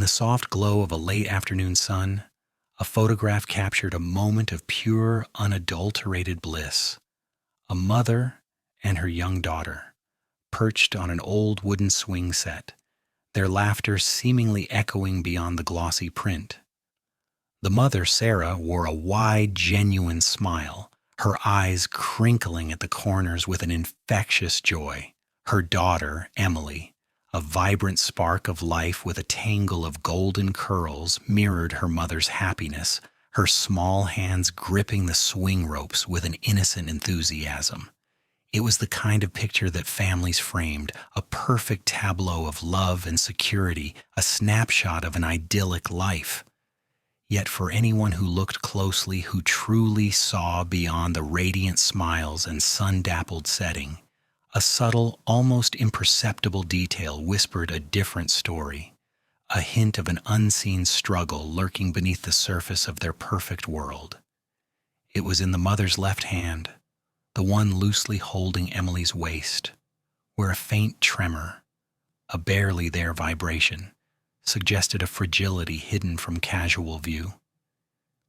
the soft glow of a late afternoon sun, a photograph captured a moment of pure, unadulterated bliss. A mother and her young daughter, perched on an old wooden swing set, their laughter seemingly echoing beyond the glossy print. The mother, Sarah, wore a wide, genuine smile, her eyes crinkling at the corners with an infectious joy. Her daughter, Emily, a vibrant spark of life with a tangle of golden curls, mirrored her mother's happiness, her small hands gripping the swing ropes with an innocent enthusiasm. It was the kind of picture that families framed, a perfect tableau of love and security, a snapshot of an idyllic life. Yet for anyone who looked closely, who truly saw beyond the radiant smiles and sun-dappled setting, a subtle, almost imperceptible detail whispered a different story, a hint of an unseen struggle lurking beneath the surface of their perfect world. It was in the mother's left hand, the one loosely holding Emily's waist, where a faint tremor, a barely there vibration, suggested a fragility hidden from casual view.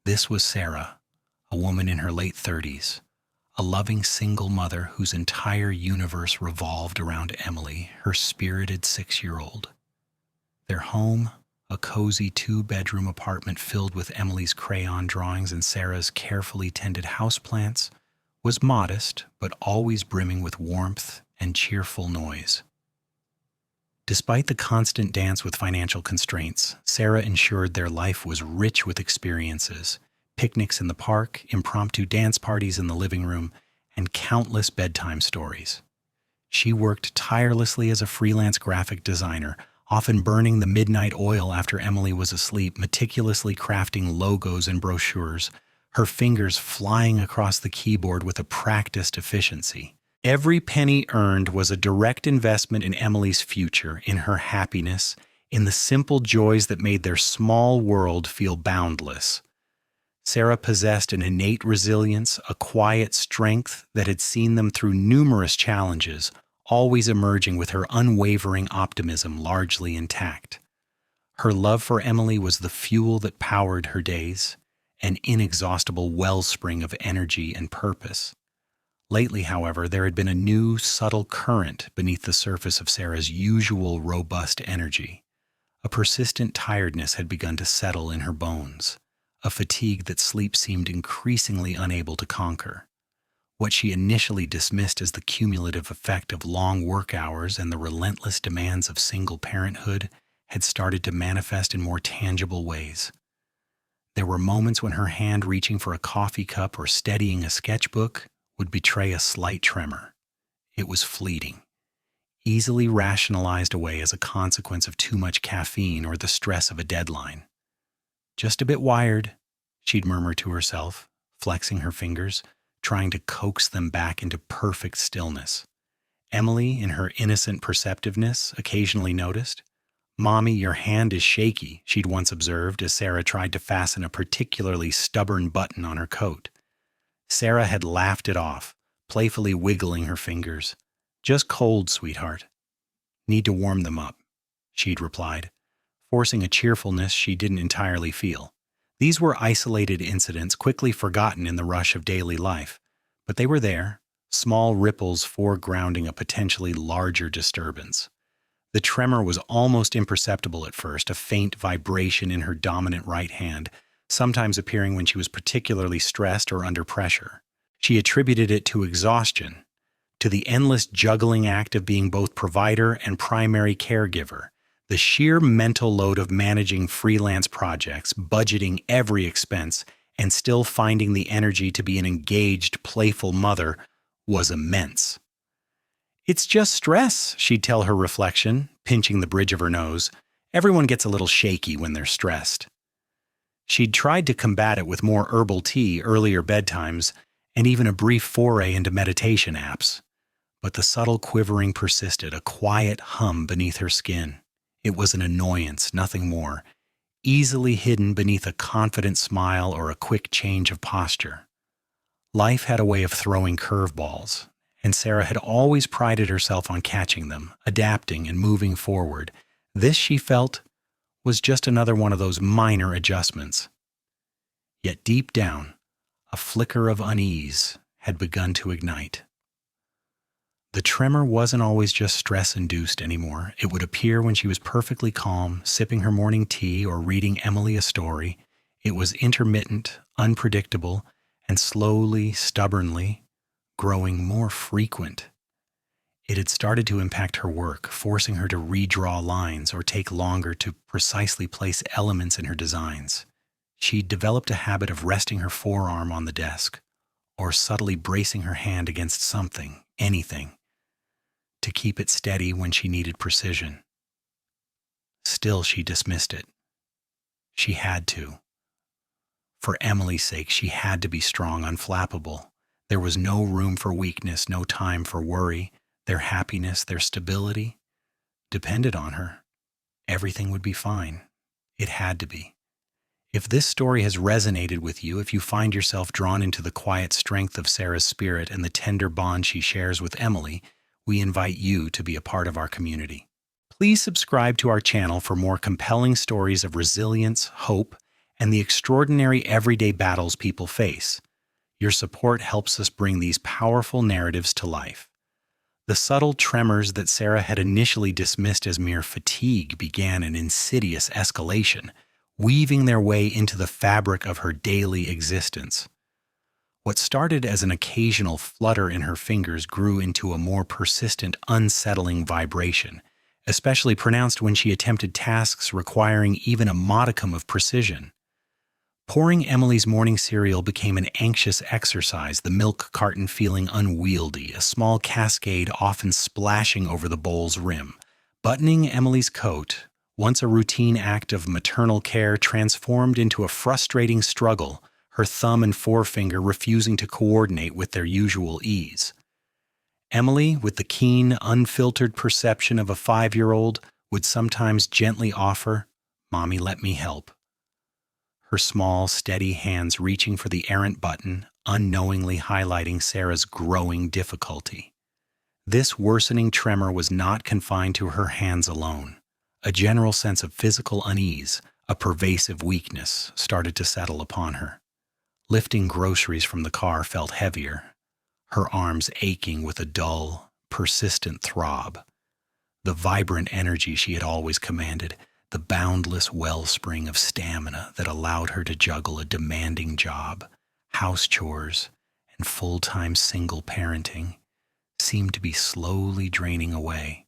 This was Sarah, a woman in her late 30s, a loving single mother whose entire universe revolved around Emily, her spirited 6-year-old. Their home, a cozy 2-bedroom apartment filled with Emily's crayon drawings and Sarah's carefully tended houseplants, was modest but always brimming with warmth and cheerful noise. Despite the constant dance with financial constraints, Sarah ensured their life was rich with experiences, picnics in the park, impromptu dance parties in the living room, and countless bedtime stories. She worked tirelessly as a freelance graphic designer, often burning the midnight oil after Emily was asleep, meticulously crafting logos and brochures, her fingers flying across the keyboard with a practiced efficiency. Every penny earned was a direct investment in Emily's future, in her happiness, in the simple joys that made their small world feel boundless. Sarah possessed an innate resilience, a quiet strength that had seen them through numerous challenges, always emerging with her unwavering optimism largely intact. Her love for Emily was the fuel that powered her days, an inexhaustible wellspring of energy and purpose. Lately, however, there had been a new, subtle current beneath the surface of Sarah's usual robust energy. A persistent tiredness had begun to settle in her bones, a fatigue that sleep seemed increasingly unable to conquer. What she initially dismissed as the cumulative effect of long work hours and the relentless demands of single parenthood had started to manifest in more tangible ways. There were moments when her hand reaching for a coffee cup or steadying a sketchbook would betray a slight tremor. It was fleeting, easily rationalized away as a consequence of too much caffeine or the stress of a deadline. "Just a bit wired," she'd murmur to herself, flexing her fingers, trying to coax them back into perfect stillness. Emily, in her innocent perceptiveness, occasionally noticed. "Mommy, your hand is shaky," she'd once observed as Sarah tried to fasten a particularly stubborn button on her coat. Sarah had laughed it off, playfully wiggling her fingers. "Just cold, sweetheart." "Need to warm them up," she'd replied, forcing a cheerfulness she didn't entirely feel. These were isolated incidents quickly forgotten in the rush of daily life, but they were there, small ripples foregrounding a potentially larger disturbance. The tremor was almost imperceptible at first, a faint vibration in her dominant right hand, sometimes appearing when she was particularly stressed or under pressure. She attributed it to exhaustion, to the endless juggling act of being both provider and primary caregiver, the sheer mental load of managing freelance projects, budgeting every expense, and still finding the energy to be an engaged, playful mother was immense. "It's just stress," she'd tell her reflection, pinching the bridge of her nose. "Everyone gets a little shaky when they're stressed." She'd tried to combat it with more herbal tea, earlier bedtimes, and even a brief foray into meditation apps. But the subtle quivering persisted, a quiet hum beneath her skin. It was an annoyance, nothing more, easily hidden beneath a confident smile or a quick change of posture. Life had a way of throwing curveballs, and Sarah had always prided herself on catching them, adapting and moving forward. This, she felt, was just another one of those minor adjustments. Yet deep down, a flicker of unease had begun to ignite. The tremor wasn't always just stress-induced anymore. It would appear when she was perfectly calm, sipping her morning tea or reading Emily a story. It was intermittent, unpredictable, and slowly, stubbornly, growing more frequent. It had started to impact her work, forcing her to redraw lines or take longer to precisely place elements in her designs. She developed a habit of resting her forearm on the desk, or subtly bracing her hand against something, anything, to keep it steady when she needed precision. Still, she dismissed it. She had to. For Emily's sake, she had to be strong, unflappable. There was no room for weakness, no time for worry. Their happiness, their stability, depended on her. Everything would be fine. It had to be. If this story has resonated with you, if you find yourself drawn into the quiet strength of Sarah's spirit and the tender bond she shares with Emily, we invite you to be a part of our community. Please subscribe to our channel for more compelling stories of resilience, hope, and the extraordinary everyday battles people face. Your support helps us bring these powerful narratives to life. The subtle tremors that Sarah had initially dismissed as mere fatigue began an insidious escalation, weaving their way into the fabric of her daily existence. What started as an occasional flutter in her fingers grew into a more persistent, unsettling vibration, especially pronounced when she attempted tasks requiring even a modicum of precision. Pouring Emily's morning cereal became an anxious exercise, the milk carton feeling unwieldy, a small cascade often splashing over the bowl's rim. Buttoning Emily's coat, once a routine act of maternal care, transformed into a frustrating struggle, her thumb and forefinger refusing to coordinate with their usual ease. Emily, with the keen, unfiltered perception of a 5-year-old, would sometimes gently offer, "Mommy, let me help." Her small, steady hands reaching for the errant button, unknowingly highlighting Sarah's growing difficulty. This worsening tremor was not confined to her hands alone. A general sense of physical unease, a pervasive weakness, started to settle upon her. Lifting groceries from the car felt heavier, her arms aching with a dull, persistent throb. The vibrant energy she had always commanded, the boundless wellspring of stamina that allowed her to juggle a demanding job, house chores, and full-time single parenting, seemed to be slowly draining away,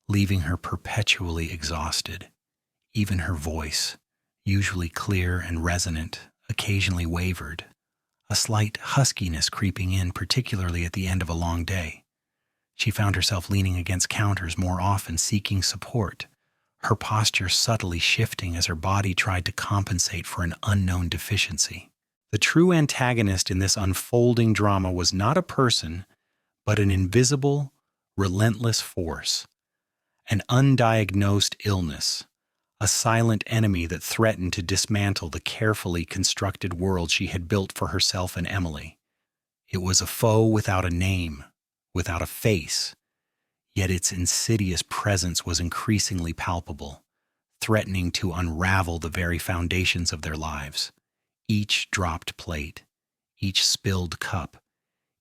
leaving her perpetually exhausted. Even her voice, usually clear and resonant, occasionally wavered, a slight huskiness creeping in, particularly at the end of a long day. She found herself leaning against counters more often, seeking support, her posture subtly shifting as her body tried to compensate for an unknown deficiency. The true antagonist in this unfolding drama was not a person, but an invisible, relentless force, an undiagnosed illness, a silent enemy that threatened to dismantle the carefully constructed world she had built for herself and Emily. It was a foe without a name, without a face, yet its insidious presence was increasingly palpable, threatening to unravel the very foundations of their lives. Each dropped plate, each spilled cup,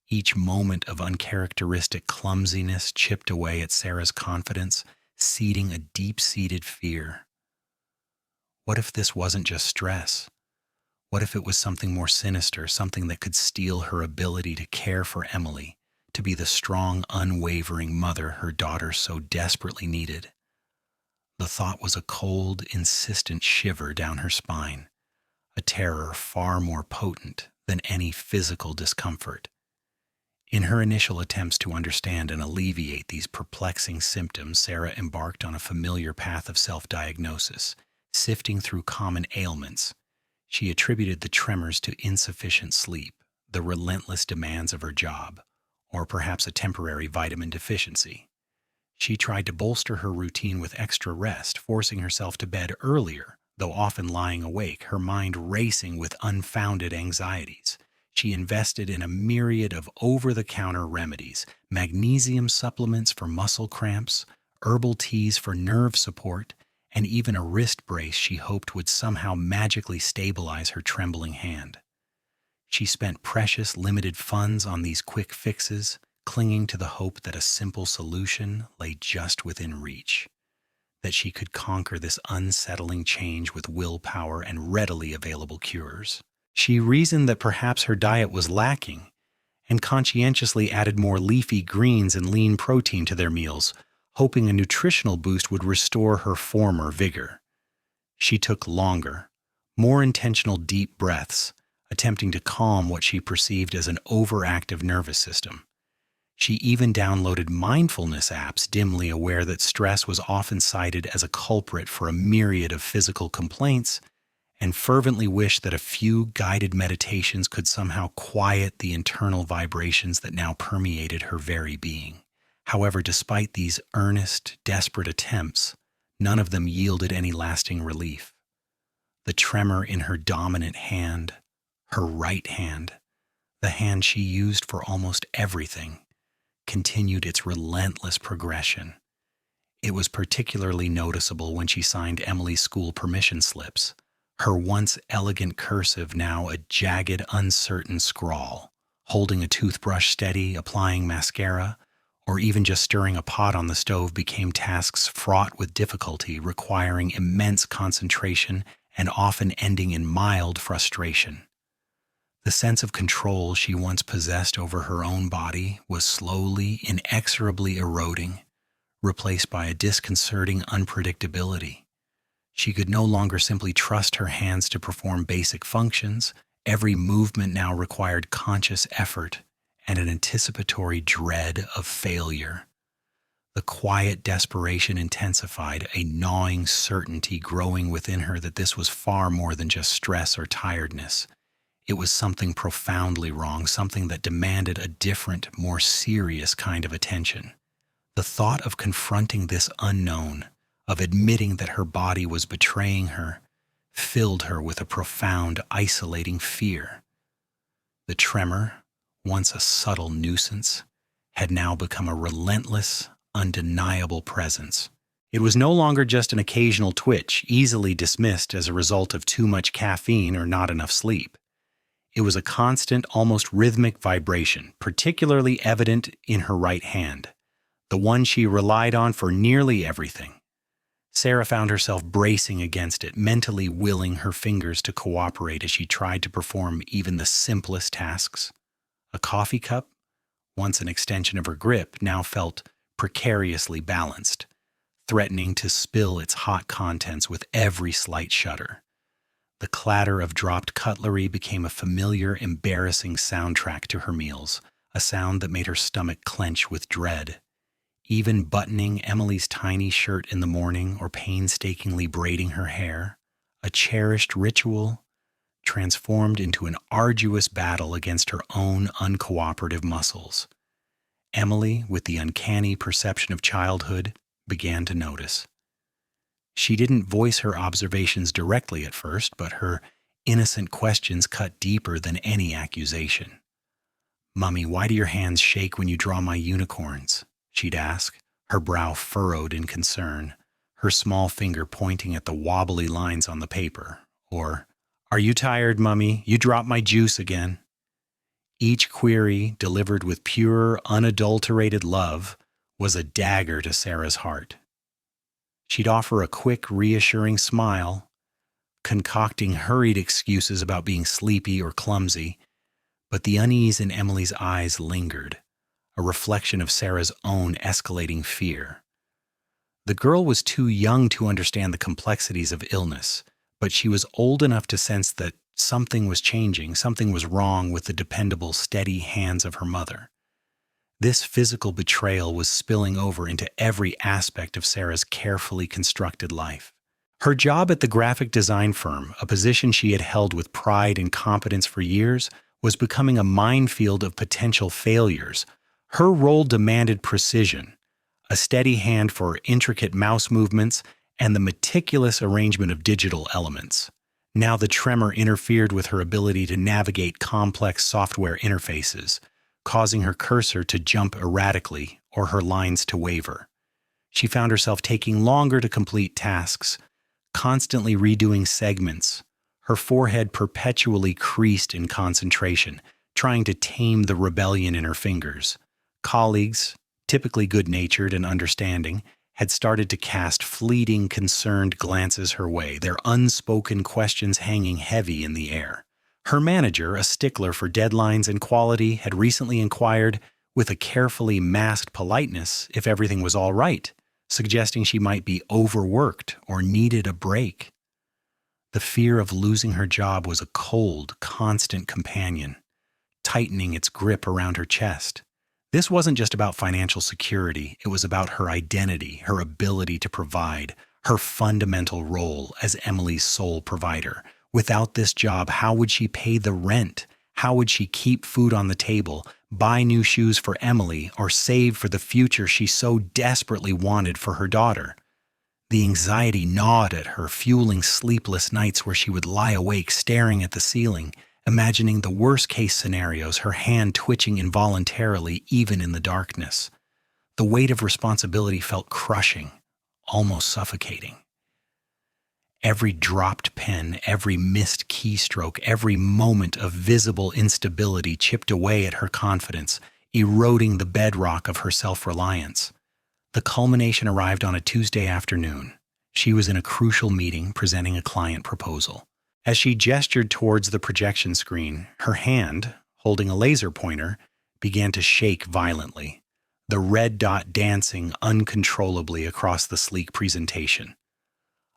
each moment of uncharacteristic clumsiness chipped away at Sarah's confidence, seeding a deep-seated fear. What if this wasn't just stress? What if it was something more sinister, something that could steal her ability to care for Emily, to be the strong, unwavering mother her daughter so desperately needed? The thought was a cold, insistent shiver down her spine, a terror far more potent than any physical discomfort. In her initial attempts to understand and alleviate these perplexing symptoms, Sarah embarked on a familiar path of self-diagnosis, sifting through common ailments. She attributed the tremors to insufficient sleep, the relentless demands of her job, or perhaps a temporary vitamin deficiency. She tried to bolster her routine with extra rest, forcing herself to bed earlier, though often lying awake, her mind racing with unfounded anxieties. She invested in a myriad of over-the-counter remedies, magnesium supplements for muscle cramps, herbal teas for nerve support, and even a wrist brace she hoped would somehow magically stabilize her trembling hand. She spent precious limited funds on these quick fixes, clinging to the hope that a simple solution lay just within reach, that she could conquer this unsettling change with willpower and readily available cures. She reasoned that perhaps her diet was lacking, and conscientiously added more leafy greens and lean protein to their meals, hoping a nutritional boost would restore her former vigor. She took longer, more intentional deep breaths, attempting to calm what she perceived as an overactive nervous system. She even downloaded mindfulness apps, dimly aware that stress was often cited as a culprit for a myriad of physical complaints, and fervently wished that a few guided meditations could somehow quiet the internal vibrations that now permeated her very being. However, despite these earnest, desperate attempts, none of them yielded any lasting relief. The tremor in her dominant hand, her right hand, the hand she used for almost everything, continued its relentless progression. It was particularly noticeable when she signed Emily's school permission slips, her once elegant cursive now a jagged, uncertain scrawl. Holding a toothbrush steady, applying mascara, or even just stirring a pot on the stove became tasks fraught with difficulty, requiring immense concentration and often ending in mild frustration. The sense of control she once possessed over her own body was slowly, inexorably eroding, replaced by a disconcerting unpredictability. She could no longer simply trust her hands to perform basic functions. Every movement now required conscious effort and an anticipatory dread of failure. The quiet desperation intensified, a gnawing certainty growing within her that this was far more than just stress or tiredness. It was something profoundly wrong, something that demanded a different, more serious kind of attention. The thought of confronting this unknown, of admitting that her body was betraying her, filled her with a profound, isolating fear. The tremor, once a subtle nuisance, had now become a relentless, undeniable presence. It was no longer just an occasional twitch, easily dismissed as a result of too much caffeine or not enough sleep. It was a constant, almost rhythmic vibration, particularly evident in her right hand, the one she relied on for nearly everything. Sarah found herself bracing against it, mentally willing her fingers to cooperate as she tried to perform even the simplest tasks. A coffee cup, once an extension of her grip, now felt precariously balanced, threatening to spill its hot contents with every slight shudder. The clatter of dropped cutlery became a familiar, embarrassing soundtrack to her meals, a sound that made her stomach clench with dread. Even buttoning Emily's tiny shirt in the morning or painstakingly braiding her hair, a cherished ritual, transformed into an arduous battle against her own uncooperative muscles. Emily, with the uncanny perception of childhood, began to notice. She didn't voice her observations directly at first, but her innocent questions cut deeper than any accusation. "Mummy, why do your hands shake when you draw my unicorns?" she'd ask, her brow furrowed in concern, her small finger pointing at the wobbly lines on the paper. Or, "Are you tired, Mummy? You dropped my juice again." Each query, delivered with pure, unadulterated love, was a dagger to Sarah's heart. She'd offer a quick, reassuring smile, concocting hurried excuses about being sleepy or clumsy, but the unease in Emily's eyes lingered, a reflection of Sarah's own escalating fear. The girl was too young to understand the complexities of illness, but she was old enough to sense that something was changing, something was wrong with the dependable, steady hands of her mother. This physical betrayal was spilling over into every aspect of Sarah's carefully constructed life. Her job at the graphic design firm, a position she had held with pride and competence for years, was becoming a minefield of potential failures. Her role demanded precision, a steady hand for intricate mouse movements, and the meticulous arrangement of digital elements. Now the tremor interfered with her ability to navigate complex software interfaces, causing her cursor to jump erratically or her lines to waver. She found herself taking longer to complete tasks, constantly redoing segments, her forehead perpetually creased in concentration, trying to tame the rebellion in her fingers. Colleagues, typically good-natured and understanding, had started to cast fleeting, concerned glances her way, their unspoken questions hanging heavy in the air. Her manager, a stickler for deadlines and quality, had recently inquired, with a carefully masked politeness, if everything was all right, suggesting she might be overworked or needed a break. The fear of losing her job was a cold, constant companion, tightening its grip around her chest. This wasn't just about financial security, it was about her identity, her ability to provide, her fundamental role as Emily's sole provider. Without this job, how would she pay the rent? How would she keep food on the table, buy new shoes for Emily, or save for the future she so desperately wanted for her daughter? The anxiety gnawed at her, fueling sleepless nights where she would lie awake staring at the ceiling, imagining the worst-case scenarios, her hand twitching involuntarily even in the darkness. The weight of responsibility felt crushing, almost suffocating. Every dropped pen, every missed keystroke, every moment of visible instability chipped away at her confidence, eroding the bedrock of her self-reliance. The culmination arrived on a Tuesday afternoon. She was in a crucial meeting presenting a client proposal. As she gestured towards the projection screen, her hand, holding a laser pointer, began to shake violently, the red dot dancing uncontrollably across the sleek presentation.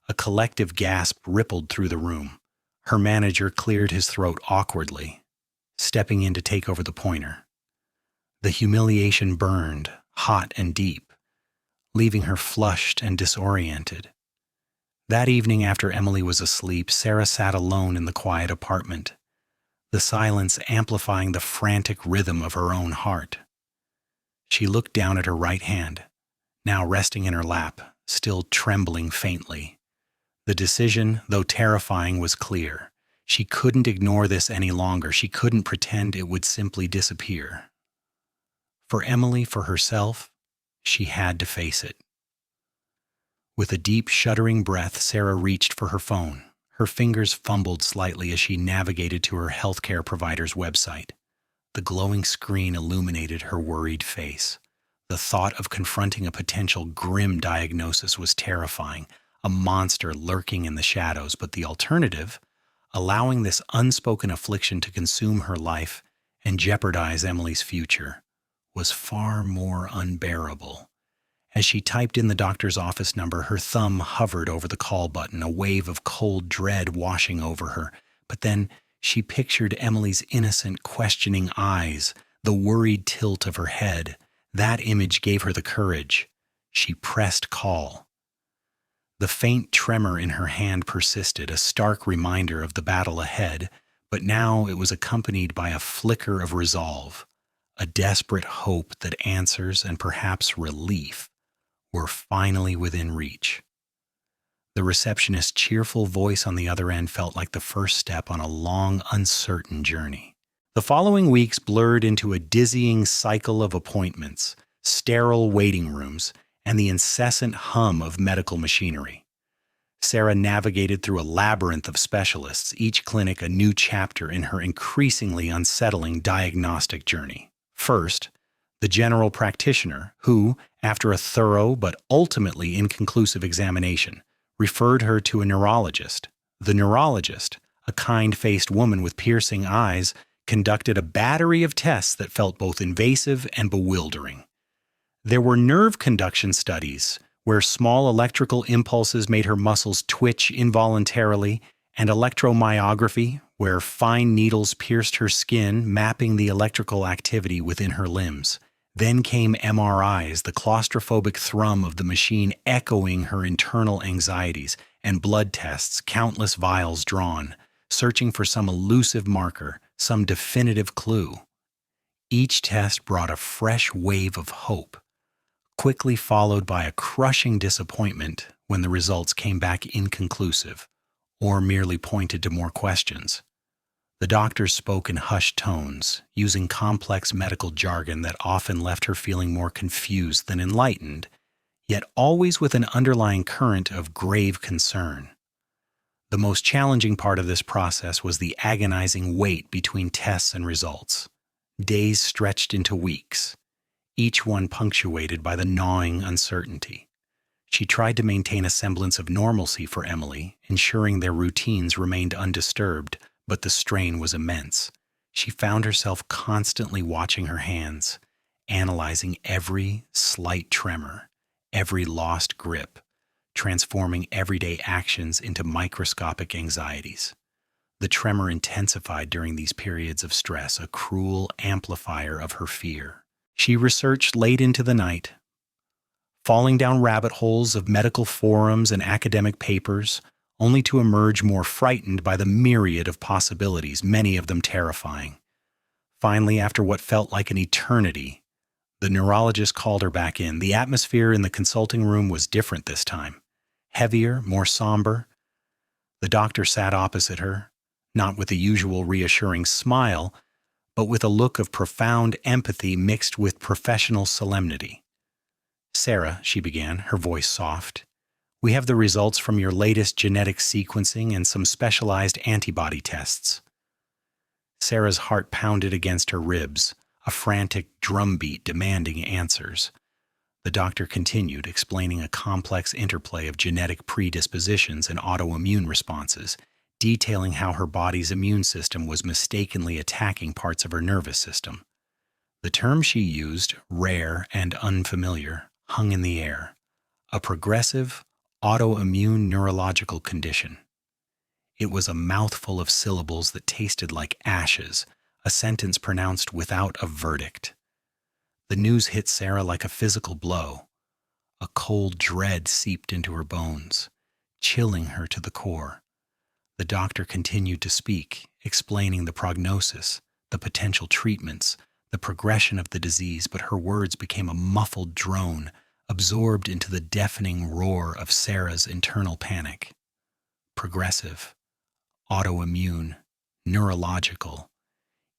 A collective gasp rippled through the room. Her manager cleared his throat awkwardly, stepping in to take over the pointer. The humiliation burned, hot and deep, leaving her flushed and disoriented. That evening after Emily was asleep, Sarah sat alone in the quiet apartment, the silence amplifying the frantic rhythm of her own heart. She looked down at her right hand, now resting in her lap, still trembling faintly. The decision, though terrifying, was clear. She couldn't ignore this any longer. She couldn't pretend it would simply disappear. For Emily, for herself, she had to face it. With a deep, shuddering breath, Sarah reached for her phone. Her fingers fumbled slightly as she navigated to her healthcare provider's website. The glowing screen illuminated her worried face. The thought of confronting a potential grim diagnosis was terrifying, a monster lurking in the shadows, but the alternative, allowing this unspoken affliction to consume her life and jeopardize Emily's future, was far more unbearable. As she typed in the doctor's office number, her thumb hovered over the call button, a wave of cold dread washing over her. But then she pictured Emily's innocent, questioning eyes, the worried tilt of her head. That image gave her the courage. She pressed call. The faint tremor in her hand persisted, a stark reminder of the battle ahead, but now it was accompanied by a flicker of resolve, a desperate hope that answers and perhaps relief were finally within reach. The receptionist's cheerful voice on the other end felt like the first step on a long, uncertain journey. The following weeks blurred into a dizzying cycle of appointments, sterile waiting rooms, and the incessant hum of medical machinery. Sarah navigated through a labyrinth of specialists, each clinic a new chapter in her increasingly unsettling diagnostic journey. First, the general practitioner, who, after a thorough but ultimately inconclusive examination, referred her to a neurologist. The neurologist, a kind-faced woman with piercing eyes, conducted a battery of tests that felt both invasive and bewildering. There were nerve conduction studies, where small electrical impulses made her muscles twitch involuntarily, and electromyography, where fine needles pierced her skin, mapping the electrical activity within her limbs. Then came MRIs, the claustrophobic thrum of the machine echoing her internal anxieties, and blood tests, countless vials drawn, searching for some elusive marker, some definitive clue. Each test brought a fresh wave of hope, quickly followed by a crushing disappointment when the results came back inconclusive, or merely pointed to more questions. The doctors spoke in hushed tones, using complex medical jargon that often left her feeling more confused than enlightened, yet always with an underlying current of grave concern. The most challenging part of this process was the agonizing wait between tests and results. Days stretched into weeks, each one punctuated by the gnawing uncertainty. She tried to maintain a semblance of normalcy for Emily, ensuring their routines remained undisturbed, but the strain was immense. She found herself constantly watching her hands, analyzing every slight tremor, every lost grip, transforming everyday actions into microscopic anxieties. The tremor intensified during these periods of stress, a cruel amplifier of her fear. She researched late into the night, falling down rabbit holes of medical forums and academic papers, only to emerge more frightened by the myriad of possibilities, many of them terrifying. Finally, after what felt like an eternity, the neurologist called her back in. The atmosphere in the consulting room was different this time. Heavier, more somber. The doctor sat opposite her, not with the usual reassuring smile, but with a look of profound empathy mixed with professional solemnity. "Sarah," she began, her voice soft, "we have the results from your latest genetic sequencing and some specialized antibody tests." Sarah's heart pounded against her ribs, a frantic drumbeat demanding answers. The doctor continued, explaining a complex interplay of genetic predispositions and autoimmune responses, detailing how her body's immune system was mistakenly attacking parts of her nervous system. The term she used, rare and unfamiliar, hung in the air. A progressive, autoimmune neurological condition. It was a mouthful of syllables that tasted like ashes, a sentence pronounced without a verdict. The news hit Sarah like a physical blow. A cold dread seeped into her bones, chilling her to the core. The doctor continued to speak, explaining the prognosis, the potential treatments, the progression of the disease, but her words became a muffled drone, absorbed into the deafening roar of Sarah's internal panic. Progressive, autoimmune, neurological.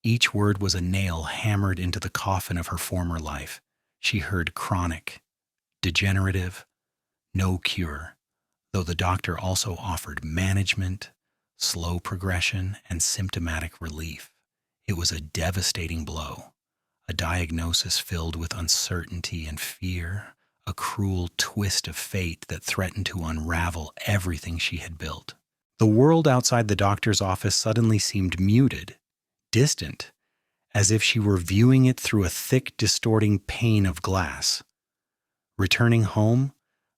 Each word was a nail hammered into the coffin of her former life. She heard chronic, degenerative, no cure, though the doctor also offered management, slow progression, and symptomatic relief. It was a devastating blow, a diagnosis filled with uncertainty and fear, a cruel twist of fate that threatened to unravel everything she had built. The world outside the doctor's office suddenly seemed muted, distant, as if she were viewing it through a thick, distorting pane of glass. Returning home,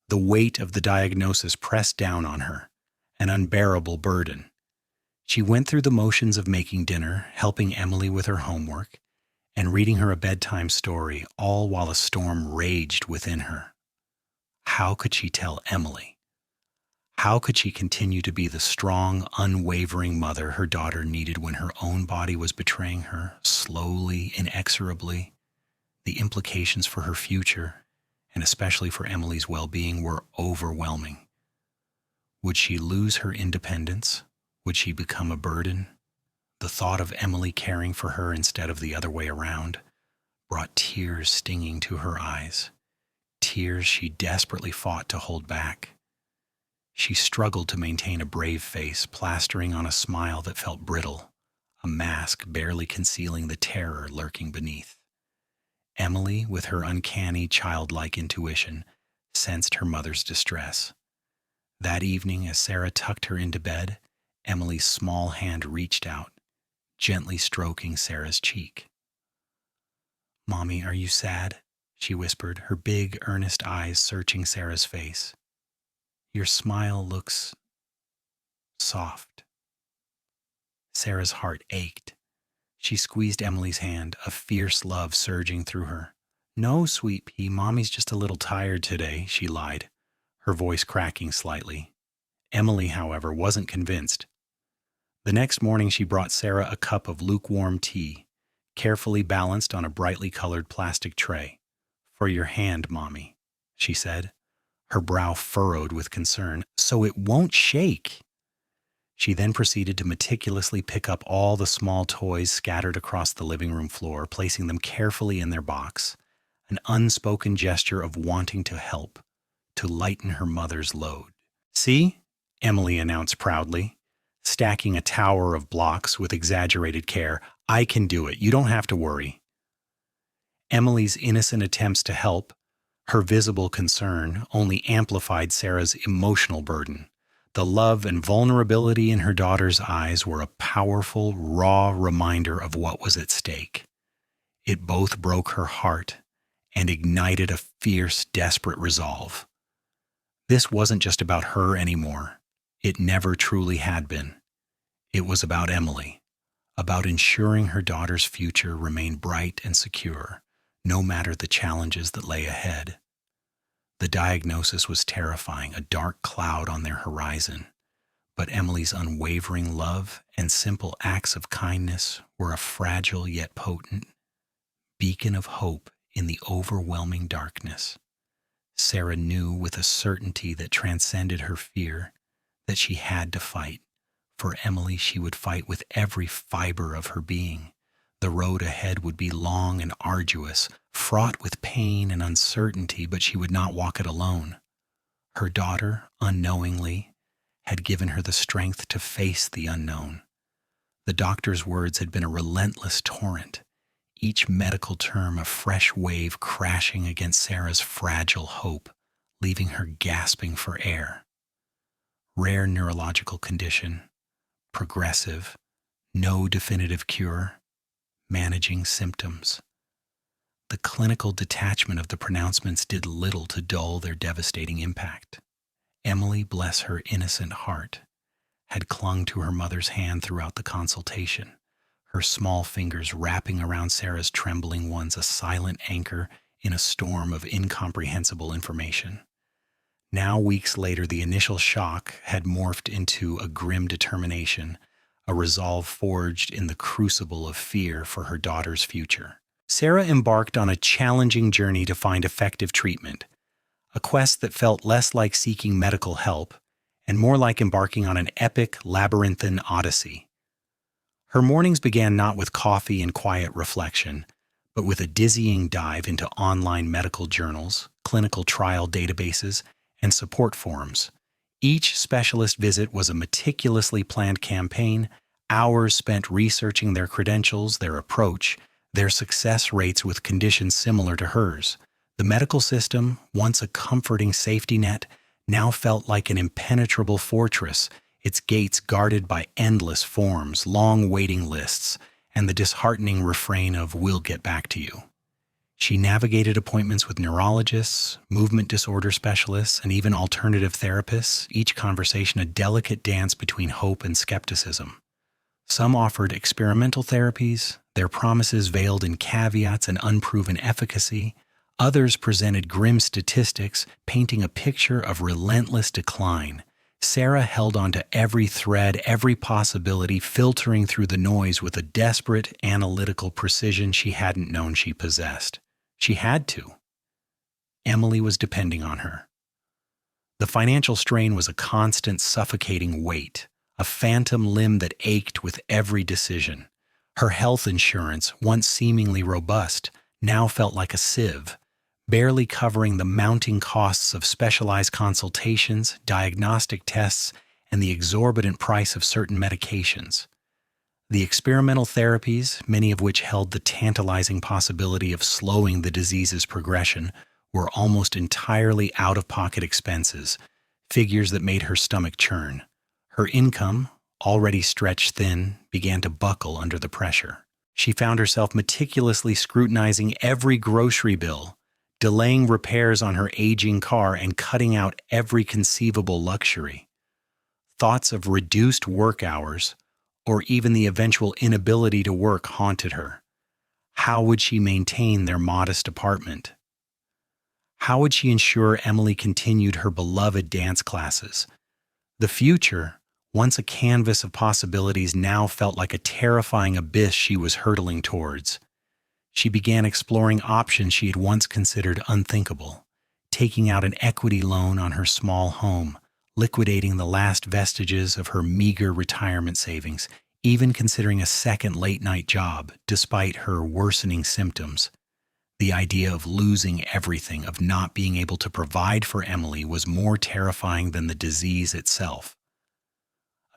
the weight of the diagnosis pressed down on her, an unbearable burden. She went through the motions of making dinner, helping Emily with her homework, and reading her a bedtime story, all while a storm raged within her. How could she tell Emily? How could she continue to be the strong, unwavering mother her daughter needed when her own body was betraying her, slowly, inexorably? The implications for her future, and especially for Emily's well-being, were overwhelming. Would she lose her independence? Would she become a burden? The thought of Emily caring for her instead of the other way around brought tears stinging to her eyes, tears she desperately fought to hold back. She struggled to maintain a brave face, plastering on a smile that felt brittle, a mask barely concealing the terror lurking beneath. Emily, with her uncanny, childlike intuition, sensed her mother's distress. That evening, as Sarah tucked her into bed, Emily's small hand reached out, gently stroking Sarah's cheek. "Mommy, are you sad?" she whispered, her big, earnest eyes searching Sarah's face. "Your smile looks soft." Sarah's heart ached. She squeezed Emily's hand, a fierce love surging through her. "No, sweet pea, Mommy's just a little tired today," she lied, her voice cracking slightly. Emily, however, wasn't convinced. The next morning she brought Sarah a cup of lukewarm tea, carefully balanced on a brightly colored plastic tray. "For your hand, Mommy," she said, her brow furrowed with concern. "So it won't shake." She then proceeded to meticulously pick up all the small toys scattered across the living room floor, placing them carefully in their box, an unspoken gesture of wanting to help. to lighten her mother's load. "See?" Emily announced proudly, stacking a tower of blocks with exaggerated care. "I can do it. You don't have to worry." Emily's innocent attempts to help, her visible concern, only amplified Sarah's emotional burden. The love and vulnerability in her daughter's eyes were a powerful, raw reminder of what was at stake. It both broke her heart and ignited a fierce, desperate resolve. This wasn't just about her anymore. It never truly had been. It was about Emily, about ensuring her daughter's future remained bright and secure, no matter the challenges that lay ahead. The diagnosis was terrifying, a dark cloud on their horizon, but Emily's unwavering love and simple acts of kindness were a fragile yet potent beacon of hope in the overwhelming darkness. Sarah knew with a certainty that transcended her fear that she had to fight. For Emily, she would fight with every fiber of her being. The road ahead would be long and arduous, fraught with pain and uncertainty, but she would not walk it alone. Her daughter, unknowingly, had given her the strength to face the unknown. The doctor's words had been a relentless torrent, each medical term a fresh wave crashing against Sarah's fragile hope, leaving her gasping for air. Rare neurological condition, progressive, no definitive cure, managing symptoms. The clinical detachment of the pronouncements did little to dull their devastating impact. Emily, bless her innocent heart, had clung to her mother's hand throughout the consultation, her small fingers wrapping around Sarah's trembling ones, a silent anchor in a storm of incomprehensible information. Now, weeks later, the initial shock had morphed into a grim determination, a resolve forged in the crucible of fear for her daughter's future. Sarah embarked on a challenging journey to find effective treatment, a quest that felt less like seeking medical help and more like embarking on an epic, labyrinthine odyssey. Her mornings began not with coffee and quiet reflection, but with a dizzying dive into online medical journals, clinical trial databases, and support forums. Each specialist visit was a meticulously planned campaign, hours spent researching their credentials, their approach, their success rates with conditions similar to hers. The medical system, once a comforting safety net, now felt like an impenetrable fortress, its gates guarded by endless forms, long waiting lists, and the disheartening refrain of "we'll get back to you." She navigated appointments with neurologists, movement disorder specialists, and even alternative therapists, each conversation a delicate dance between hope and skepticism. Some offered experimental therapies, their promises veiled in caveats and unproven efficacy. Others presented grim statistics, painting a picture of relentless decline. Sarah held on to every thread, every possibility, filtering through the noise with a desperate, analytical precision she hadn't known she possessed. She had to. Emily was depending on her. The financial strain was a constant, suffocating weight, a phantom limb that ached with every decision. Her health insurance, once seemingly robust, now felt like a sieve, barely covering the mounting costs of specialized consultations, diagnostic tests, and the exorbitant price of certain medications. The experimental therapies, many of which held the tantalizing possibility of slowing the disease's progression, were almost entirely out-of-pocket expenses, figures that made her stomach churn. Her income, already stretched thin, began to buckle under the pressure. She found herself meticulously scrutinizing every grocery bill, delaying repairs on her aging car, and cutting out every conceivable luxury. Thoughts of reduced work hours, or even the eventual inability to work, haunted her. How would she maintain their modest apartment? How would she ensure Emily continued her beloved dance classes? The future, once a canvas of possibilities, now felt like a terrifying abyss she was hurtling towards. She began exploring options she had once considered unthinkable, taking out an equity loan on her small home, liquidating the last vestiges of her meager retirement savings, even considering a second late-night job, despite her worsening symptoms. The idea of losing everything, of not being able to provide for Emily, was more terrifying than the disease itself.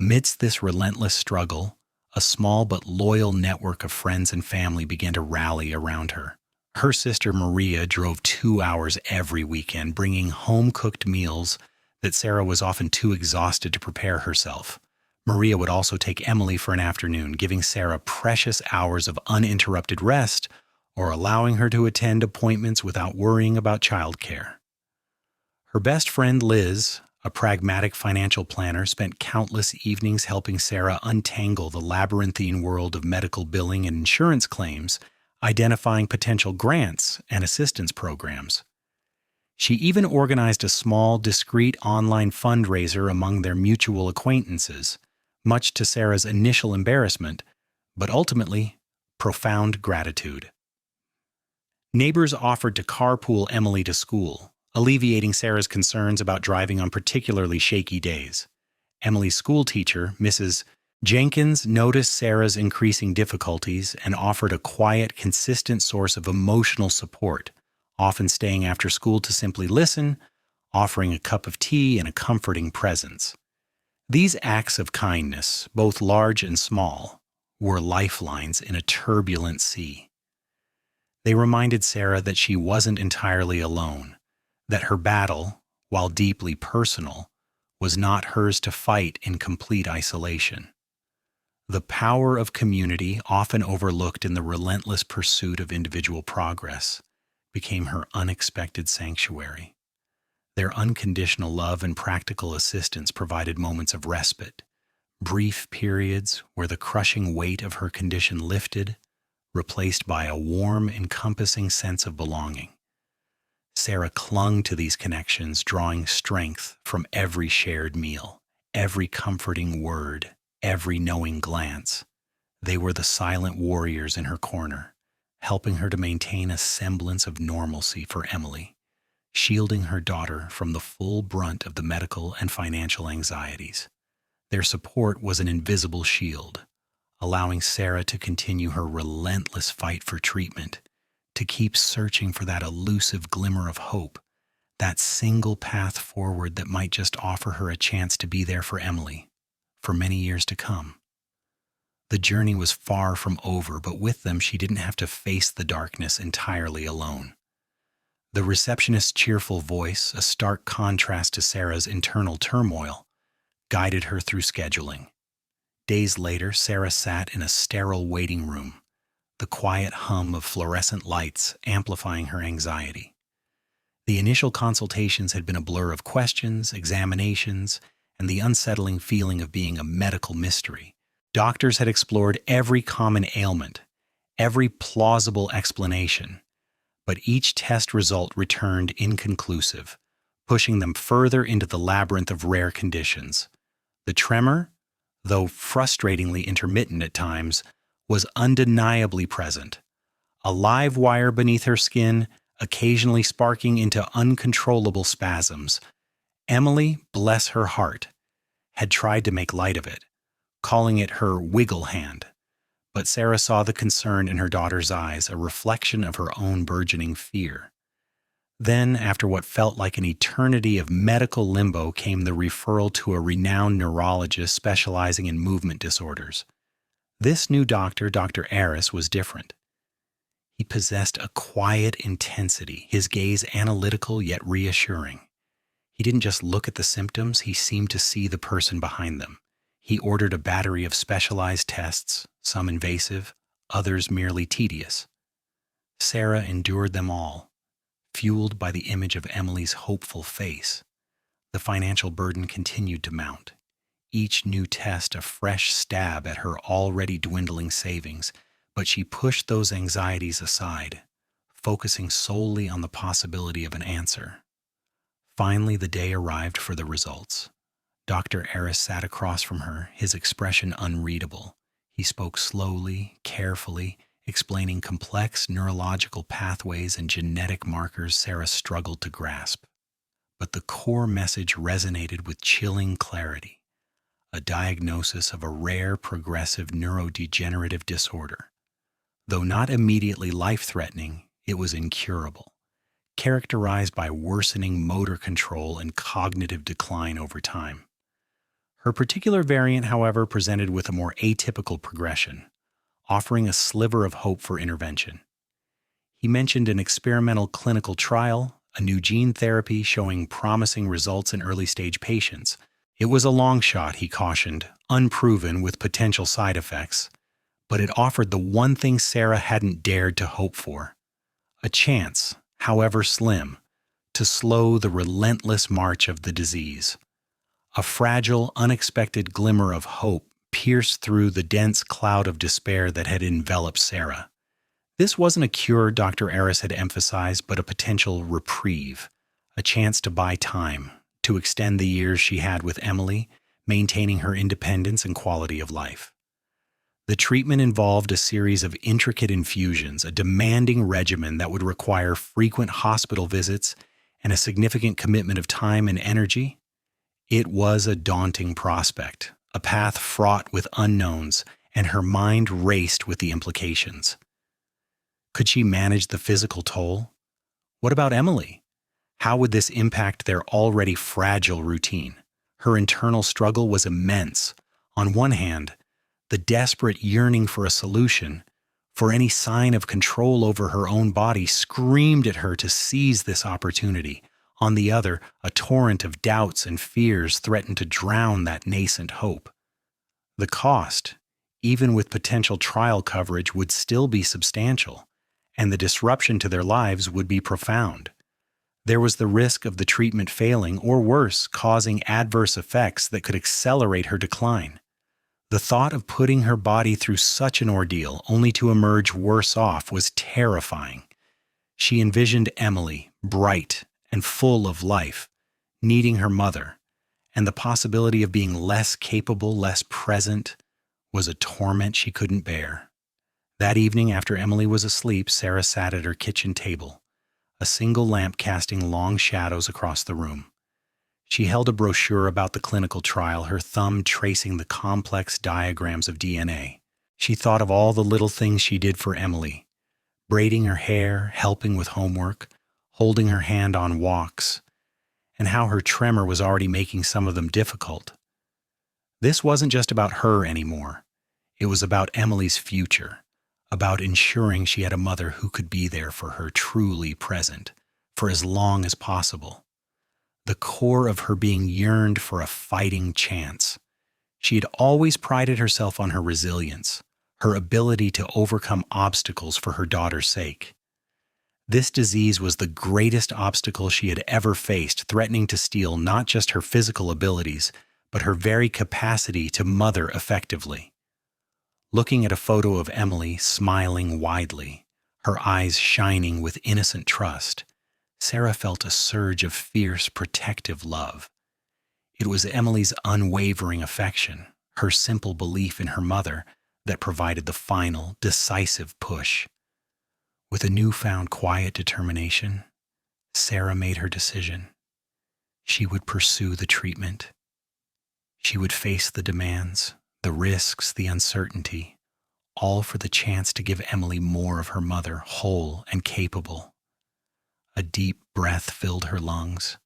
Amidst this relentless struggle, a small but loyal network of friends and family began to rally around her. Her sister Maria drove 2 hours every weekend, bringing home-cooked meals that Sarah was often too exhausted to prepare herself. Maria would also take Emily for an afternoon, giving Sarah precious hours of uninterrupted rest or allowing her to attend appointments without worrying about childcare. Her best friend Liz, a pragmatic financial planner, spent countless evenings helping Sarah untangle the labyrinthine world of medical billing and insurance claims, identifying potential grants and assistance programs. She even organized a small, discreet online fundraiser among their mutual acquaintances, much to Sarah's initial embarrassment, but ultimately profound gratitude. Neighbors offered to carpool Emily to school, alleviating Sarah's concerns about driving on particularly shaky days. Emily's school teacher, Mrs. Jenkins, noticed Sarah's increasing difficulties and offered a quiet, consistent source of emotional support, often staying after school to simply listen, offering a cup of tea and a comforting presence. These acts of kindness, both large and small, were lifelines in a turbulent sea. They reminded Sarah that she wasn't entirely alone, that her battle, while deeply personal, was not hers to fight in complete isolation. The power of community, often overlooked in the relentless pursuit of individual progress, became her unexpected sanctuary. Their unconditional love and practical assistance provided moments of respite, brief periods where the crushing weight of her condition lifted, replaced by a warm, encompassing sense of belonging. Sarah clung to these connections, drawing strength from every shared meal, every comforting word, every knowing glance. They were the silent warriors in her corner, helping her to maintain a semblance of normalcy for Emily, shielding her daughter from the full brunt of the medical and financial anxieties. Their support was an invisible shield, allowing Sarah to continue her relentless fight for treatment, to keep searching for that elusive glimmer of hope, that single path forward that might just offer her a chance to be there for Emily for many years to come. The journey was far from over, but with them she didn't have to face the darkness entirely alone. The receptionist's cheerful voice, a stark contrast to Sarah's internal turmoil, guided her through scheduling. Days later, Sarah sat in a sterile waiting room, the quiet hum of fluorescent lights amplifying her anxiety. The initial consultations had been a blur of questions, examinations, and the unsettling feeling of being a medical mystery. Doctors had explored every common ailment, every plausible explanation, but each test result returned inconclusive, pushing them further into the labyrinth of rare conditions. The tremor, though frustratingly intermittent at times, was undeniably present, a live wire beneath her skin, occasionally sparking into uncontrollable spasms. Emily, bless her heart, had tried to make light of it, calling it her wiggle hand, but Sarah saw the concern in her daughter's eyes, a reflection of her own burgeoning fear. Then, after what felt like an eternity of medical limbo, came the referral to a renowned neurologist specializing in movement disorders. This new doctor, Dr. Aris, was different. He possessed a quiet intensity, his gaze analytical yet reassuring. He didn't just look at the symptoms, he seemed to see the person behind them. He ordered a battery of specialized tests, some invasive, others merely tedious. Sarah endured them all, fueled by the image of Emily's hopeful face. The financial burden continued to mount, each new test a fresh stab at her already dwindling savings, but she pushed those anxieties aside, focusing solely on the possibility of an answer. Finally, the day arrived for the results. Dr. Aris sat across from her, his expression unreadable. He spoke slowly, carefully, explaining complex neurological pathways and genetic markers Sarah struggled to grasp. But the core message resonated with chilling clarity, a diagnosis of a rare progressive neurodegenerative disorder. Though not immediately life-threatening, It was incurable, characterized by worsening motor control and cognitive decline over time. Her particular variant, however, presented with a more atypical progression, offering a sliver of hope for intervention. He mentioned an experimental clinical trial, a new gene therapy showing promising results in early-stage patients. It was a long shot, he cautioned, unproven with potential side effects, but it offered the one thing Sarah hadn't dared to hope for: a chance, however slim, to slow the relentless march of the disease. A fragile, unexpected glimmer of hope pierced through the dense cloud of despair that had enveloped Sarah. This wasn't a cure, Dr. Aris had emphasized, but a potential reprieve, a chance to buy time, to extend the years she had with Emily, maintaining her independence and quality of life. The treatment involved a series of intricate infusions, a demanding regimen that would require frequent hospital visits and a significant commitment of time and energy. It was a daunting prospect, a path fraught with unknowns, and her mind raced with the implications. Could she manage the physical toll? What about Emily? How would this impact their already fragile routine? Her internal struggle was immense. On one hand, the desperate yearning for a solution, for any sign of control over her own body, screamed at her to seize this opportunity. On the other, a torrent of doubts and fears threatened to drown that nascent hope. The cost, even with potential trial coverage, would still be substantial, and the disruption to their lives would be profound. There was the risk of the treatment failing, or worse, causing adverse effects that could accelerate her decline. The thought of putting her body through such an ordeal only to emerge worse off was terrifying. She envisioned Emily, bright and full of life, needing her mother, and the possibility of being less capable, less present, was a torment she couldn't bear. That evening, after Emily was asleep, Sarah sat at her kitchen table, a single lamp casting long shadows across the room. She held a brochure about the clinical trial, her thumb tracing the complex diagrams of DNA. She thought of all the little things she did for Emily, braiding her hair, helping with homework, holding her hand on walks, and how her tremor was already making some of them difficult. This wasn't just about her anymore. It was about Emily's future, about ensuring she had a mother who could be there for her, truly present, for as long as possible. The core of her being yearned for a fighting chance. She had always prided herself on her resilience, her ability to overcome obstacles for her daughter's sake. This disease was the greatest obstacle she had ever faced, threatening to steal not just her physical abilities, but her very capacity to mother effectively. Looking at a photo of Emily smiling widely, her eyes shining with innocent trust, Sarah felt a surge of fierce, protective love. It was Emily's unwavering affection, her simple belief in her mother, that provided the final, decisive push. With a newfound quiet determination, Sarah made her decision. She would pursue the treatment. She would face the demands, the risks, the uncertainty, all for the chance to give Emily more of her mother, whole and capable. A deep breath filled her lungs,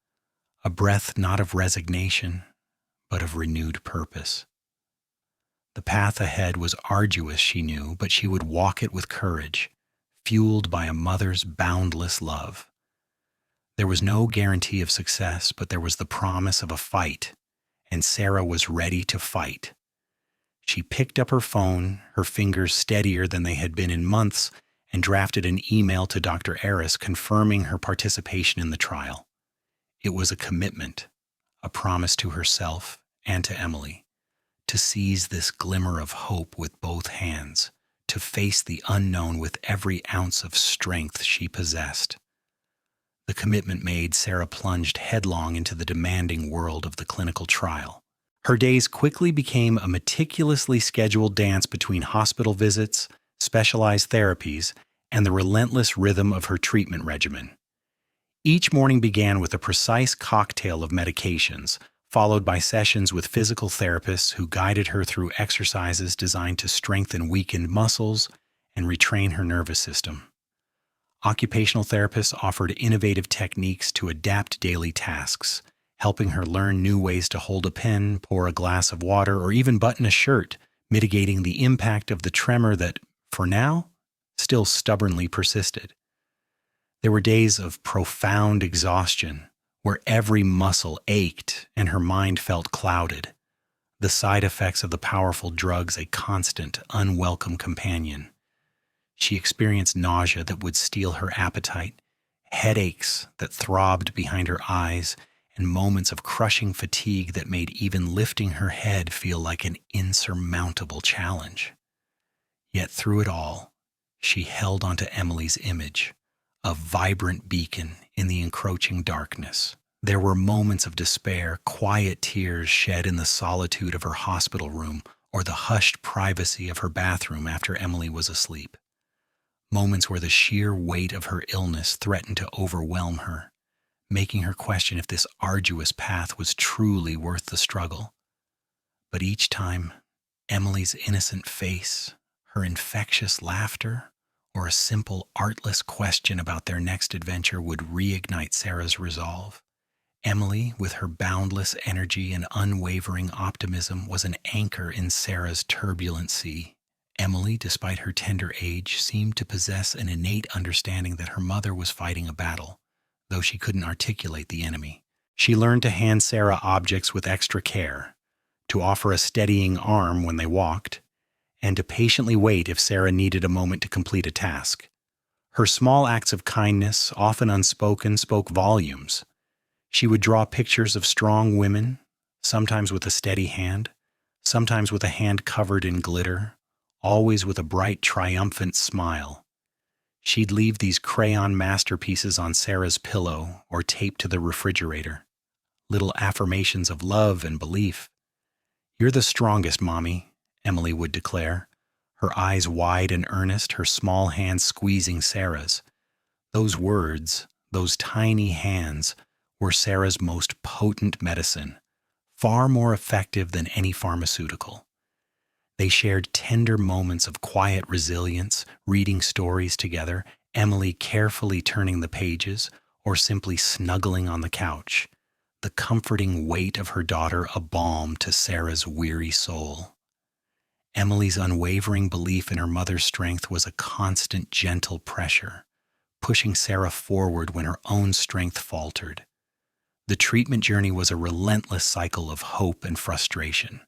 a breath not of resignation, but of renewed purpose. The path ahead was arduous, she knew, but she would walk it with courage, fueled by a mother's boundless love. There was no guarantee of success, but there was the promise of a fight, and Sarah was ready to fight. She picked up her phone, her fingers steadier than they had been in months, and drafted an email to Dr. Aris confirming her participation in the trial. It was a commitment, a promise to herself and to Emily, to seize this glimmer of hope with both hands, to face the unknown with every ounce of strength she possessed. The commitment made, Sarah plunged headlong into the demanding world of the clinical trial. Her days quickly became a meticulously scheduled dance between hospital visits, specialized therapies, and the relentless rhythm of her treatment regimen. Each morning began with a precise cocktail of medications, followed by sessions with physical therapists who guided her through exercises designed to strengthen weakened muscles and retrain her nervous system. Occupational therapists offered innovative techniques to adapt daily tasks, helping her learn new ways to hold a pen, pour a glass of water, or even button a shirt, mitigating the impact of the tremor that, for now, still stubbornly persisted. There were days of profound exhaustion, where every muscle ached and her mind felt clouded, the side effects of the powerful drugs a constant, unwelcome companion. She experienced nausea that would steal her appetite, headaches that throbbed behind her eyes, and moments of crushing fatigue that made even lifting her head feel like an insurmountable challenge. Yet through it all, she held onto Emily's image, a vibrant beacon in the encroaching darkness. There were moments of despair, quiet tears shed in the solitude of her hospital room or the hushed privacy of her bathroom after Emily was asleep. Moments where the sheer weight of her illness threatened to overwhelm her, making her question if this arduous path was truly worth the struggle. But each time, Emily's innocent face, her infectious laughter, or a simple, artless question about their next adventure would reignite Sarah's resolve. Emily, with her boundless energy and unwavering optimism, was an anchor in Sarah's turbulent sea. Emily, despite her tender age, seemed to possess an innate understanding that her mother was fighting a battle, though she couldn't articulate the enemy. She learned to hand Sarah objects with extra care, to offer a steadying arm when they walked, and to patiently wait if Sarah needed a moment to complete a task. Her small acts of kindness, often unspoken, spoke volumes. She would draw pictures of strong women, sometimes with a steady hand, sometimes with a hand covered in glitter, always with a bright, triumphant smile. She'd leave these crayon masterpieces on Sarah's pillow or taped to the refrigerator, little affirmations of love and belief. "You're the strongest, Mommy," Emily would declare, her eyes wide and earnest, her small hands squeezing Sarah's. Those words, those tiny hands, were Sarah's most potent medicine, far more effective than any pharmaceutical. They shared tender moments of quiet resilience, reading stories together, Emily carefully turning the pages or simply snuggling on the couch, the comforting weight of her daughter a balm to Sarah's weary soul. Emily's unwavering belief in her mother's strength was a constant, gentle pressure, pushing Sarah forward when her own strength faltered. The treatment journey was a relentless cycle of hope and frustration.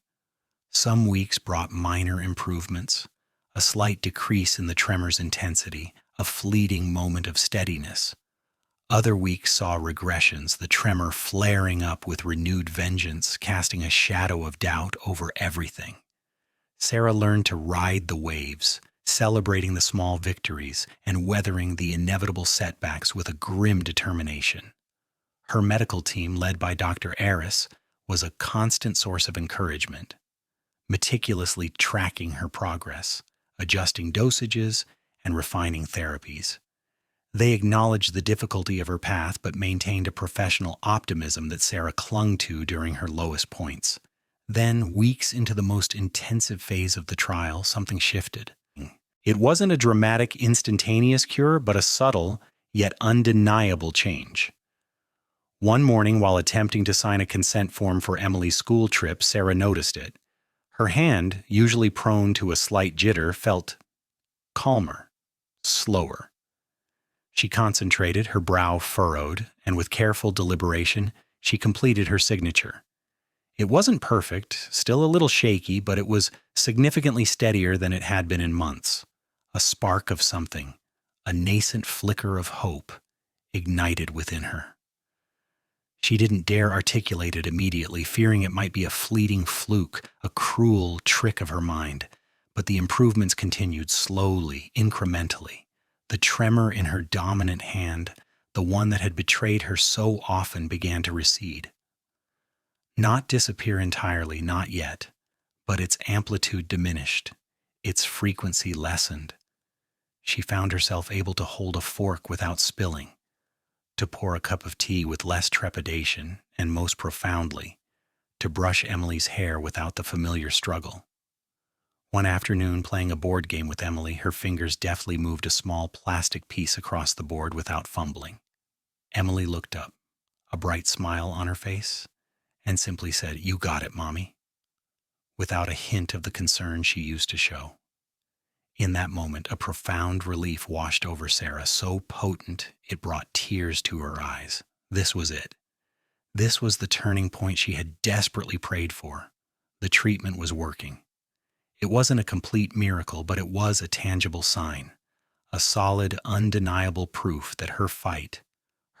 Some weeks brought minor improvements, a slight decrease in the tremor's intensity, a fleeting moment of steadiness. Other weeks saw regressions, the tremor flaring up with renewed vengeance, casting a shadow of doubt over everything. Sarah learned to ride the waves, celebrating the small victories and weathering the inevitable setbacks with a grim determination. Her medical team, led by Dr. Aris, was a constant source of encouragement, meticulously tracking her progress, adjusting dosages, and refining therapies. They acknowledged the difficulty of her path but maintained a professional optimism that Sarah clung to during her lowest points. Then, weeks into the most intensive phase of the trial, something shifted. It wasn't a dramatic, instantaneous cure, but a subtle, yet undeniable change. One morning, while attempting to sign a consent form for Emily's school trip, Sarah noticed it. Her hand, usually prone to a slight jitter, felt calmer, slower. She concentrated, her brow furrowed, and with careful deliberation, she completed her signature. It wasn't perfect, still a little shaky, but it was significantly steadier than it had been in months. A spark of something, a nascent flicker of hope, ignited within her. She didn't dare articulate it immediately, fearing it might be a fleeting fluke, a cruel trick of her mind. But the improvements continued slowly, incrementally. The tremor in her dominant hand, the one that had betrayed her so often, began to recede. Not disappear entirely, not yet, but its amplitude diminished, its frequency lessened. She found herself able to hold a fork without spilling, to pour a cup of tea with less trepidation, and most profoundly, to brush Emily's hair without the familiar struggle. One afternoon, playing a board game with Emily, her fingers deftly moved a small plastic piece across the board without fumbling. Emily looked up, a bright smile on her face, and simply said, "You got it, Mommy," without a hint of the concern she used to show. In that moment, a profound relief washed over Sarah, so potent it brought tears to her eyes. This was it. This was the turning point she had desperately prayed for. The treatment was working. It wasn't a complete miracle, but it was a tangible sign, a solid, undeniable proof that her fight,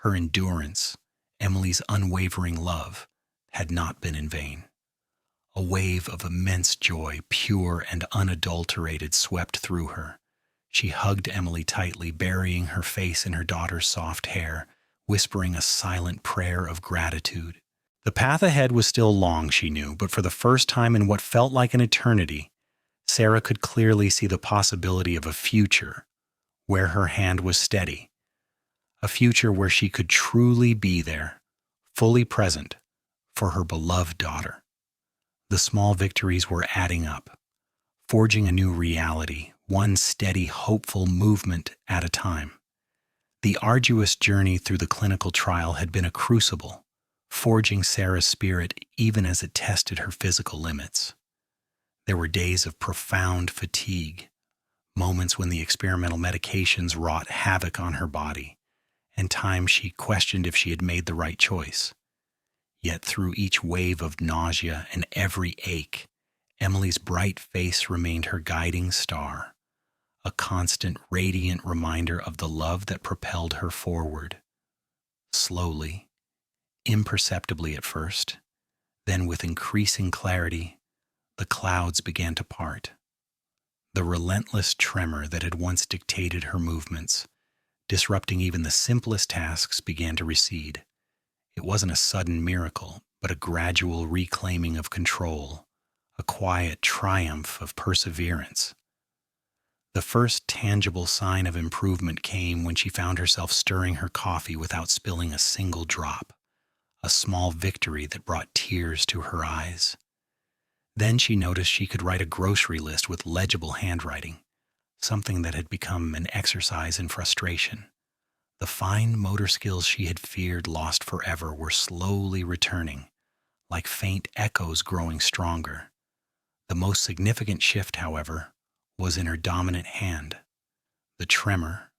her endurance, Emily's unwavering love, had not been in vain. A wave of immense joy, pure and unadulterated, swept through her. She hugged Emily tightly, burying her face in her daughter's soft hair, whispering a silent prayer of gratitude. The path ahead was still long, she knew, but for the first time in what felt like an eternity, Sarah could clearly see the possibility of a future where her hand was steady, a future where she could truly be there, fully present for her beloved daughter. The small victories were adding up, forging a new reality, one steady, hopeful movement at a time. The arduous journey through the clinical trial had been a crucible, forging Sarah's spirit even as it tested her physical limits. There were days of profound fatigue, moments when the experimental medications wrought havoc on her body, and times she questioned if she had made the right choice. Yet through each wave of nausea and every ache, Emily's bright face remained her guiding star, a constant, radiant reminder of the love that propelled her forward. Slowly, imperceptibly at first, then with increasing clarity, the clouds began to part. The relentless tremor that had once dictated her movements, disrupting even the simplest tasks, began to recede. It wasn't a sudden miracle, but a gradual reclaiming of control, a quiet triumph of perseverance. The first tangible sign of improvement came when she found herself stirring her coffee without spilling a single drop, a small victory that brought tears to her eyes. Then she noticed she could write a grocery list with legible handwriting, something that had become an exercise in frustration. The fine motor skills she had feared lost forever were slowly returning, like faint echoes growing stronger. The most significant shift, however, was in her dominant hand. The tremor,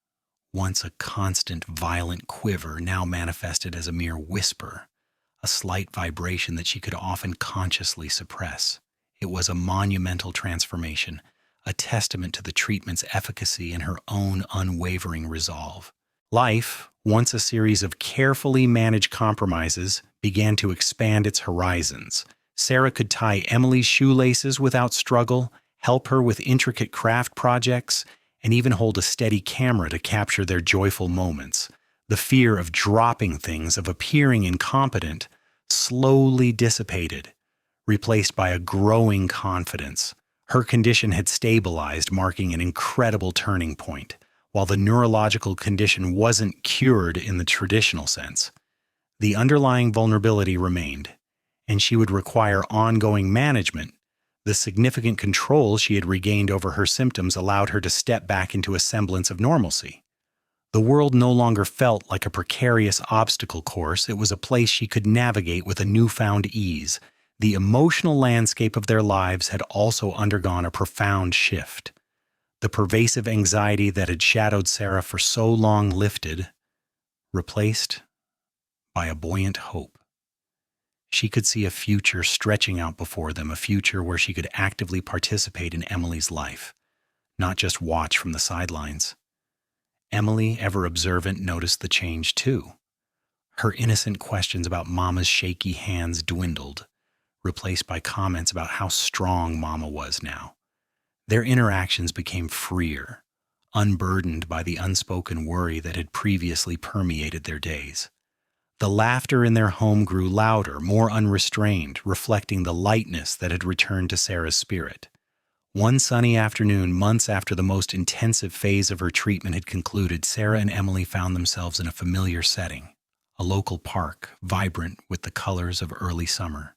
once a constant, violent quiver, now manifested as a mere whisper, a slight vibration that she could often consciously suppress. It was a monumental transformation, a testament to the treatment's efficacy and her own unwavering resolve. Life, once a series of carefully managed compromises, began to expand its horizons. Sarah could tie Emily's shoelaces without struggle, help her with intricate craft projects, and even hold a steady camera to capture their joyful moments. The fear of dropping things, of appearing incompetent, slowly dissipated, replaced by a growing confidence. Her condition had stabilized, marking an incredible turning point. While the neurological condition wasn't cured in the traditional sense, the underlying vulnerability remained, and she would require ongoing management. The significant control she had regained over her symptoms allowed her to step back into a semblance of normalcy. The world no longer felt like a precarious obstacle course. It was a place she could navigate with a newfound ease. The emotional landscape of their lives had also undergone a profound shift. The pervasive anxiety that had shadowed Sarah for so long lifted, replaced by a buoyant hope. She could see a future stretching out before them, a future where she could actively participate in Emily's life, not just watch from the sidelines. Emily, ever observant, noticed the change too. Her innocent questions about Mama's shaky hands dwindled, replaced by comments about how strong Mama was now. Their interactions became freer, unburdened by the unspoken worry that had previously permeated their days. The laughter in their home grew louder, more unrestrained, reflecting the lightness that had returned to Sarah's spirit. One sunny afternoon, months after the most intensive phase of her treatment had concluded, Sarah and Emily found themselves in a familiar setting, a local park, vibrant with the colors of early summer.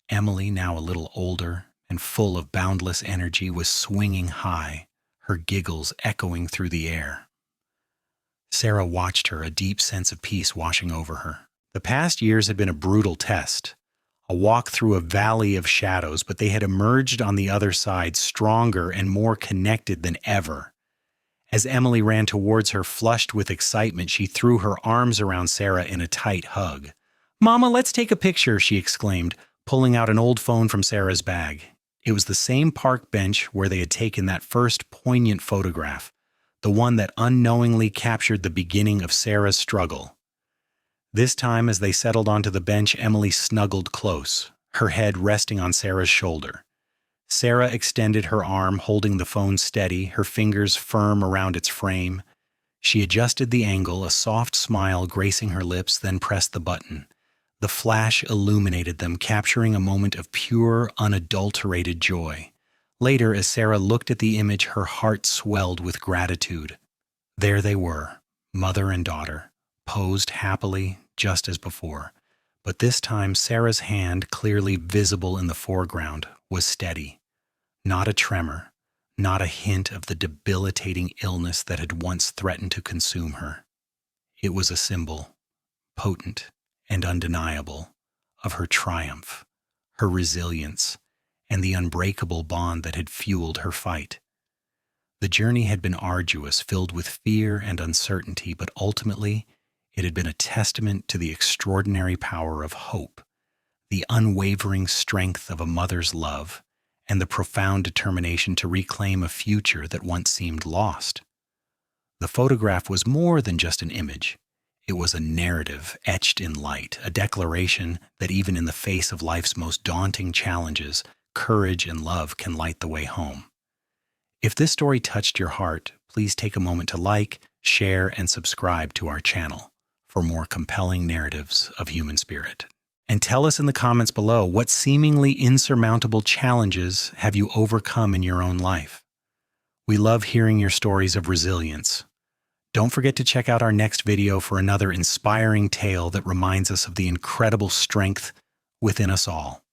Emily, now a little older, and full of boundless energy, was swinging high, her giggles echoing through the air. Sarah watched her, a deep sense of peace washing over her. The past years had been a brutal test, a walk through a valley of shadows, but they had emerged on the other side stronger and more connected than ever. As Emily ran towards her, flushed with excitement, she threw her arms around Sarah in a tight hug. "Mama, let's take a picture," she exclaimed, pulling out an old phone from Sarah's bag. It was the same park bench where they had taken that first poignant photograph, the one that unknowingly captured the beginning of Sarah's struggle. This time, as they settled onto the bench, Emily snuggled close, her head resting on Sarah's shoulder. Sarah extended her arm, holding the phone steady, her fingers firm around its frame. She adjusted the angle, a soft smile gracing her lips, then pressed the button. The flash illuminated them, capturing a moment of pure, unadulterated joy. Later, as Sarah looked at the image, her heart swelled with gratitude. There they were, mother and daughter, posed happily, just as before. But this time, Sarah's hand, clearly visible in the foreground, was steady. Not a tremor, not a hint of the debilitating illness that had once threatened to consume her. It was a symbol, potent and undeniable, of her triumph, her resilience, and the unbreakable bond that had fueled her fight. The journey had been arduous, filled with fear and uncertainty, but ultimately it had been a testament to the extraordinary power of hope, the unwavering strength of a mother's love, and the profound determination to reclaim a future that once seemed lost. The photograph was more than just an image. It was a narrative etched in light, a declaration that even in the face of life's most daunting challenges, courage and love can light the way home. If this story touched your heart, please take a moment to like, share, and subscribe to our channel for more compelling narratives of human spirit. And tell us in the comments below, what seemingly insurmountable challenges have you overcome in your own life? We love hearing your stories of resilience. Don't forget to check out our next video for another inspiring tale that reminds us of the incredible strength within us all.